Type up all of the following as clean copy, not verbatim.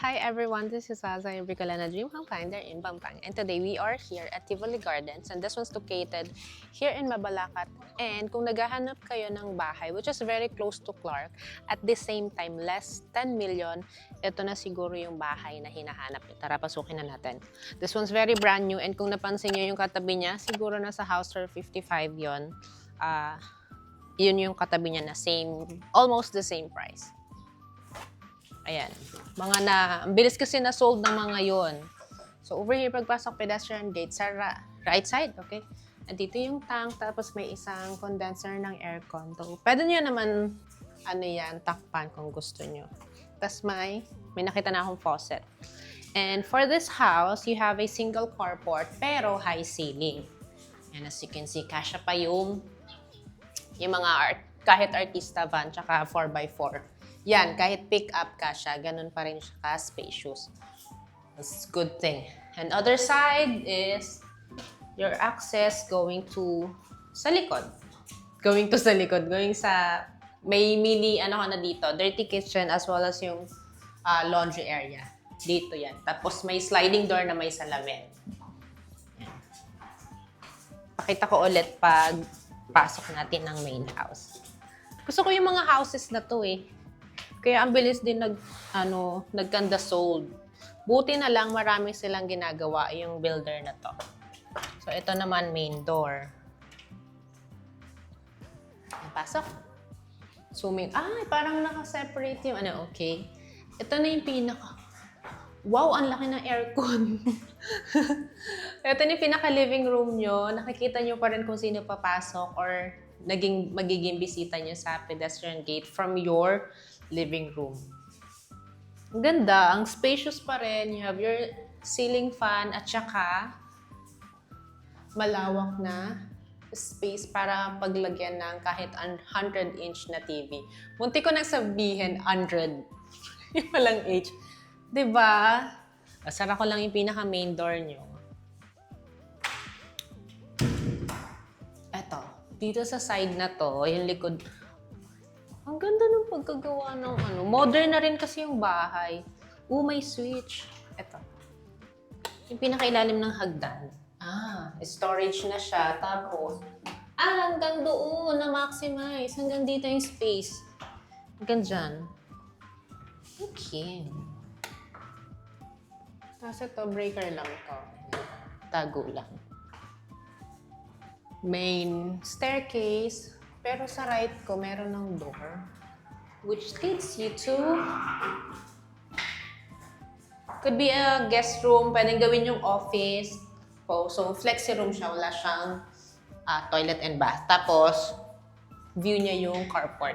Hi everyone, this is Zaza, your Bicolana Dream Home Finder in Pampanga. And today we are here at Tivoli Gardens and this one's located here in Mabalacat. And kung naghahanap kayo ng bahay, which is very close to Clark, at the same time less 10 million, ito na siguro yung bahay na hinahanap nyo. Tara, pasukin na natin. This one's very brand new and kung napansin nyo yung katabi niya, siguro nasa house for 55 yon. Yun yung katabi niya na same, almost the same price. Ayan. Ang bilis kasi na sold ng mga yon. So, over here, pagpasok pedestrian gate sa right side, okay? At dito yung tank, tapos may isang condenser ng aircon. So, pwede nyo naman, takpan kung gusto nyo. Tapos may nakita na akong faucet. And for this house, you have a single carport, pero high ceiling. And as you can see, kasya pa yung mga kahit artista van, tsaka 4x4. Yan, kahit pick up ka siya, ganun pa rin siya ka-spacious. That's a good thing. And other side is your access going sa likod. Going sa, may mini, dito, dirty kitchen as well as yung laundry area. Dito yan. Tapos may sliding door na may salamin. Yan. Pakita ko ulit pag pasok natin ng main house. Gusto ko yung mga houses na to eh. Kaya ang bilis din nagkanda sold. Buti na lang marami silang ginagawa yung builder na to. So ito naman main door. Pasok. Zooming. Parang naka-separate yung okay. Ito na yung Wow, ang laki ng aircon. Ito na yung pinaka-living room nyo. Nakikita nyo pa rin kung sino papasok or magiging bisita nyo sa pedestrian gate from your living room. Ang ganda, ang spacious pa rin. You have your ceiling fan at saka malawak na space para paglagyan ng kahit 100-inch na TV. Munti ko nang sabihin 100. Yung walang H. Diba? Sara ko lang yung pinaka-main door nyo. Eto, dito sa side na to, yung likod. Ang ganda ng pagkagawa ng Modern na rin kasi yung bahay. May switch. Eto. Yung pinakailalim ng hagdan. Storage na siya. Tapos, hanggang doon na-maximize. Hanggang dito yung space. Hanggang dyan. Okay. Tapos ito, breaker lang ito. Tago lang. Main staircase. Pero sa right ko, meron ng door. Which leads you to... Could be a guest room. Pwedeng gawin yung office. So, flexi room siya. Wala siyang toilet and bath. Tapos, view niya yung carport.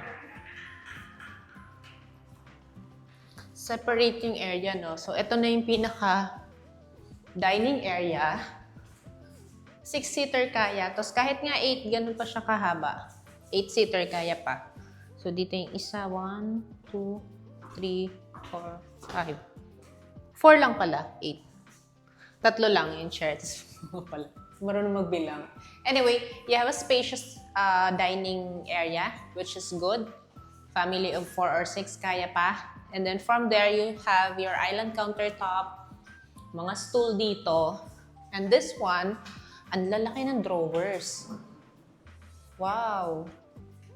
Separate yung area, no? So, ito na yung pinaka-dining area. 6-seater kaya. Tapos, kahit nga 8, ganun pa siya kahaba. 8-seater kaya pa. So, dito yung isa, 1, 2, 3, 4, 5. 4 lang pala, 8. 3 lang yung chairs. Marunong magbilang. Anyway, you have a spacious dining area, which is good. Family of 4 or 6 kaya pa. And then from there, you have your island countertop, mga stool dito. And this one, ang lalaki ng drawers. Wow!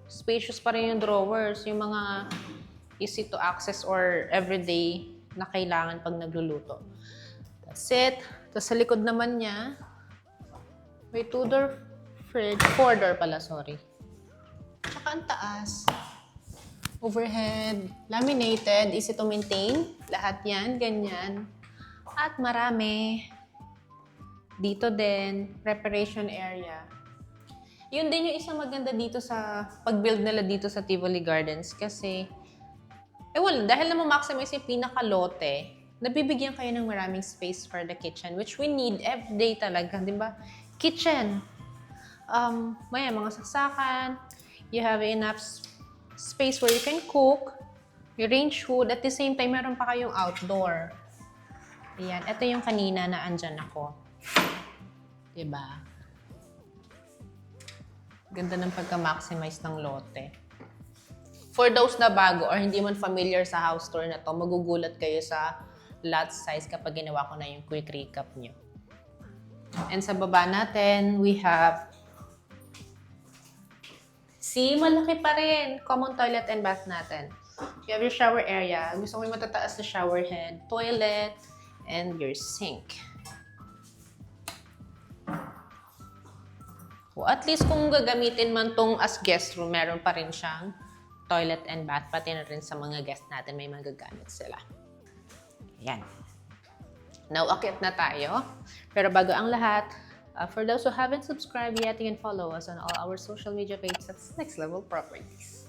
Spacious pa rin yung drawers, yung mga easy to access or everyday na kailangan pag nagluluto. That's it. Tapos sa likod naman niya, may 2-door fridge. 4-door pala, sorry. Tsaka ang taas. Overhead, laminated, easy to maintain. Lahat yan, ganyan. At marami. Dito din, preparation area. Yun din yung isang maganda dito sa pag-build nila dito sa Tivoli Gardens kasi dahil na ma-maximize yung pinaka-lote, nabibigyan kayo ng maraming space for the kitchen which we need everyday talaga, di ba? Kitchen. May mga saksakan. You have enough space where you can cook. You range food. At the same time, meron pa kayong outdoor. Ayan. Ito yung kanina na andyan ako. Diba? Ganda ng pagka-maximize ng lote. For those na bago or hindi man familiar sa house tour na to, magugulat kayo sa lot size kapag ginawa ko na yung quick recap nyo. And sa baba natin, we have, see, malaki pa rin. Common toilet and bath natin. You have your shower area. Gusto ko yung matataas na shower head, toilet, and your sink. So, at least kung gagamitin man tong as guest room, meron pa rin siyang toilet and bath. Pati na rin sa mga guest natin, may magagamit sila. Ayan. Now, akit na tayo. Pero bago ang lahat, for those who haven't subscribed yet, you can follow us on all our social media pages. That's Next Level Properties.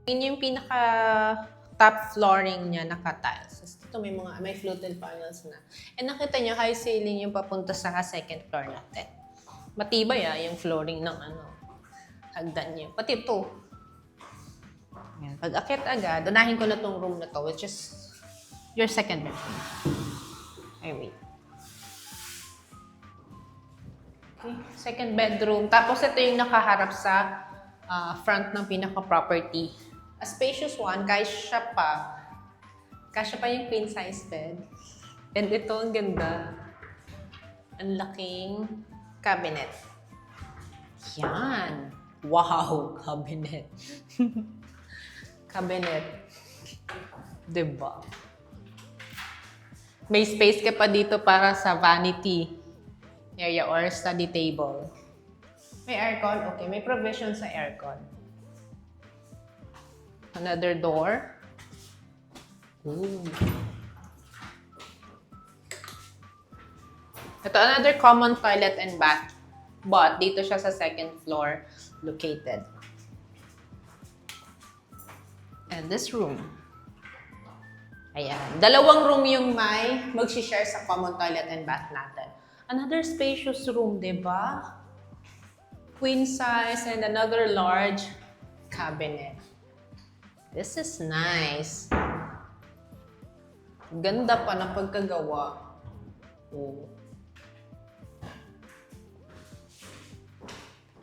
Yun yung pinaka top flooring niya, naka-tiles. Ito may fluted panels na. And nakita niyo, high ceiling yung papunta sa second floor natin. Matibay yung flooring ng hagdan niyo. Pati ito. Yan. Pag akit agad, unahin ko na tong room na to, which is your second bedroom. Wait. Okay, second bedroom. Tapos ito yung nakaharap sa front ng pinaka-property. A spacious one, kasya pa yung queen size bed. And ito, ang ganda. Ang laking cabinet. Yan. Wow, cabinet. Cabinet. Diba? May space ka pa dito para sa vanity area or study table. May aircon? Okay, may provision sa aircon. Another door. Ooh. Ito, another common toilet and bath. But, dito siya sa second floor located. And this room. Ayan. Dalawang room yung may mag-share sa common toilet and bath natin. Another spacious room, diba? Queen size and another large cabinet. This is nice. Ganda pa ng pagkagawa. Oh.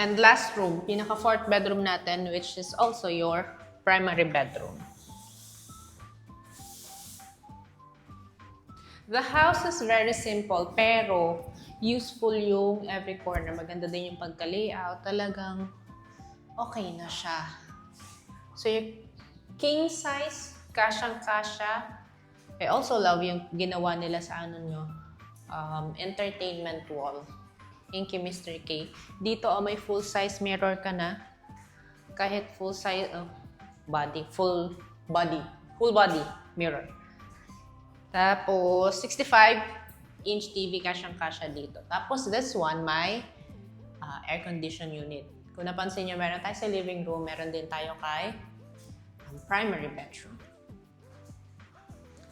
And last room, pinaka-fourth bedroom natin, which is also your primary bedroom. The house is very simple, pero useful yung every corner. Maganda din yung pagka-layout. Talagang okay na siya. So, yung king size, kasyang-kasya. I also love yung ginawa nila sa entertainment wall. Thank you, Mr. K. Dito, may full-size mirror ka na. Kahit full-size, full body mirror. Tapos, 65-inch TV kasyang-kasya dito. Tapos, this one, may air condition unit. Kung napansin nyo, meron tayo sa living room, meron din tayo kay primary bedroom.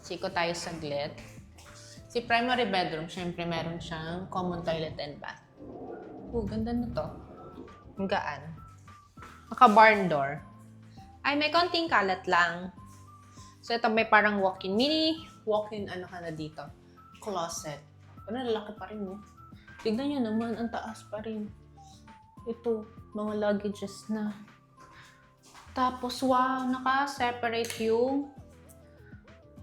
Siko tayo saglit. Si primary bedroom, syempre meron siyang common toilet and bath. Ganda na to. Ang gaan. Naka-barn door. Ay, may konting kalat lang. So, ito may parang walk-in. Walk-in dito. Closet. Pero lalaki pa rin, no? Tignan nyo naman, ang taas pa rin. Ito, mga luggages na. Tapos, wow, naka-separate yung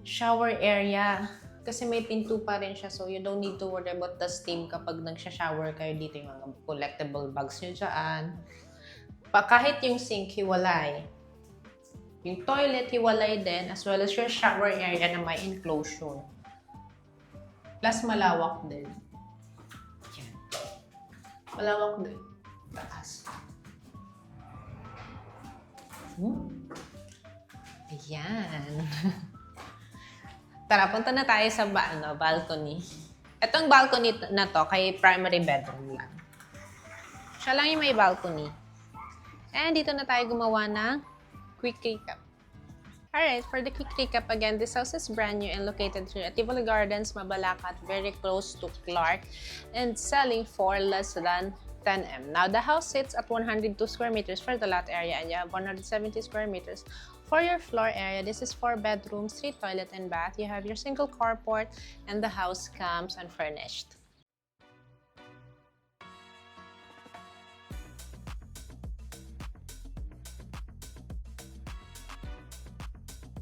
shower area. Kasi may pinto pa rin siya, so you don't need to worry about the steam kapag nagsha-shower kayo dito, yung mga collectible bags nyo dyan. Kahit yung sink, hiwalay. Yung toilet, hiwalay din, as well as your shower area na may enclosure. Plus, malawak din. Yan. Malawak din. Taas. Ayan. Tara, punta na tayo sa balcony. Itong balcony na to, kay primary bedroom lang. Siya lang yung may balcony. And dito na tayo gumawa ng quick recap. Alright, for the quick recap again, this house is brand new and located here at Tivoli Gardens, Mabalacat, very close to Clark, and selling for less than 10M. Now, the house sits at 102 square meters for the lot area, and you have 170 square meters for your floor area. This is 4 bedrooms, 3 toilet and bath. You have your single carport, and the house comes unfurnished.